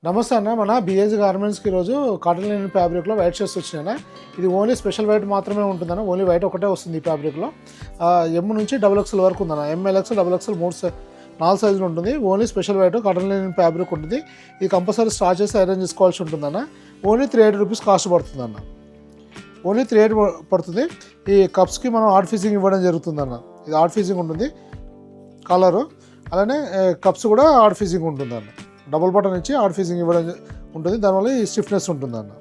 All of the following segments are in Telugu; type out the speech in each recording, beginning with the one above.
నమస్తే అన్న. మన బిఏజీ గార్మెంట్స్కి ఈరోజు కాటన్ లినెన్ ఫ్యాబ్రిక్లో వైట్ షర్ట్స్ వచ్చినాయన్న. ఇది ఓన్లీ స్పెషల్ వైట్ మాత్రమే ఉంటుందన్న. ఓన్లీ వైట్ ఒకటే వస్తుంది ఈ ఫ్యాబ్రిక్లో. ఎమ్ నుంచి XXL వరకు ఉందన్న. MLXL XXL 4 సైజులు ఉంటుంది. Only special white cotton linen fabric ఉంటుంది. ఇది కంపల్సరీ స్టార్చ్ చేసి ఐరన్ చేసుకోవాల్సి ఉంటుందన్న. ఓన్లీ 380 రూపీస్ కాస్ట్ పడుతుందన్న. ఓన్లీ 380 పడుతుంది. ఈ కప్స్కి మనం ఆర్ట్ ఫిజింగ్ ఇవ్వడం జరుగుతుందన్న. ఇది ఆర్ట్ ఫిజింగ్ ఉంటుంది కలరు. అలానే కప్స్ కూడా ఆర్ట్ ఫిజింగ్ ఉంటుందన్న. డబుల్ బటన్ ఇచ్చి ఆర్ట్ ఫిజింగ్ ఇవ్వడం ఉంటుంది. దానివల్ల ఈ స్టిఫ్నెస్ ఉంటుందన్న.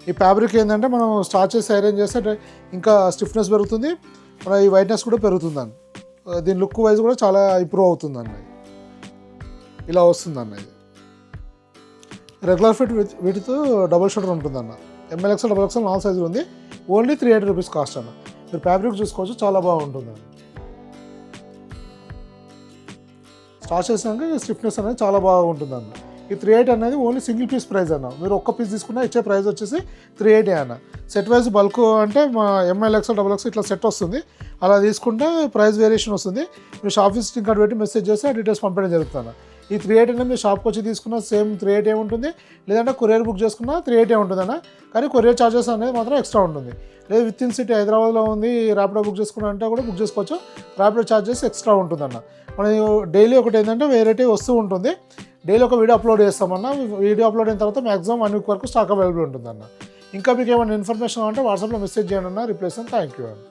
ఈ ఫ్యాబ్రిక్ ఏంటంటే మనం స్టార్చ్ చేసి ఐరన్ చేస్తే ఇంకా స్టిఫ్నెస్ పెరుగుతుంది, మన ఈ వైట్నెస్ కూడా పెరుగుతుందన్న. దీని లుక్ వైజ్ కూడా చాలా ఇంప్రూవ్ అవుతుందన్న. ఇలా వస్తుందన్న. ఇది రెగ్యులర్ ఫిట్ వీటితో డబుల్ షోల్డర్ ఉంటుందన్న. MLXL XXL 4 సైజులు ఉంది. ఓన్లీ 380 రూపీస్ కాస్ట్ అన్న. మీరు ఫ్యాబ్రిక్ చూసుకోవచ్చు, చాలా బాగుంటుందండి. స్టార్ట్ చేసినాక స్టిఫ్నెస్ అనేది చాలా బాగుంటుందన్న. ఈ 380 అనేది ఓన్లీ సింగిల్ పీస్ ప్రైస్ అన్న. మీరు ఒక్క పీస్ తీసుకున్నా ఇచ్చే ప్రైస్ వచ్చేసి 380 అన్న. సెట్ వైజ్ బల్క్ అంటే మా MLXL XXL ఇట్లా సెట్ వస్తుంది. అలా తీసుకుంటే ప్రైస్ వేరియేషన్ వస్తుంది. మీరు షాప్ విజిటింగ్ కార్డ్ పెట్టి మెసేజ్ చేస్తే ఆ డీటెయిల్స్ పంపించడం జరుగుతుంది. ఈ 380 అనేది మీరు షాప్కి వచ్చి తీసుకున్న సేమ్ 380 ఉంటుంది. లేదంటే కొరియర్ బుక్ చేసుకున్నా 380 ఉంటుందన్న. కానీ కొరియర్ ఛార్జెస్ అనేది మాత్రం ఎక్స్ట్రా ఉంటుంది. లేదు విత్ ఇన్ సిటీ హైదరాబాద్లో ఉంది, ర్యాపిడో బుక్ చేసుకున్నా అంటే కూడా బుక్ చేసుకోవచ్చు. ర్యాపిడో ఛార్జెస్ ఎక్స్ట్రా ఉంటుందన్న. మనం డైలీ ఒకటి ఏంటంటే వెరైటీ వస్తూ ఉంటుంది. డైలీ ఒక వీడియో అప్లోడ్ చేస్తామన్న. వీడియో అప్లోడ్ అయిన తర్వాత మ్యాక్సిమం 1 వీక్ వరకు స్టాక్ అవైలబుల్ ఉంటుందన్న. ఇంకా మీకు ఏమైనా ఇన్ఫర్మేషన్ అంటే వాట్సాప్లో మెసేజ్ చేయండి అన్న. రిప్లై ఇస్తాను. థ్యాంక్ యూ అన్న.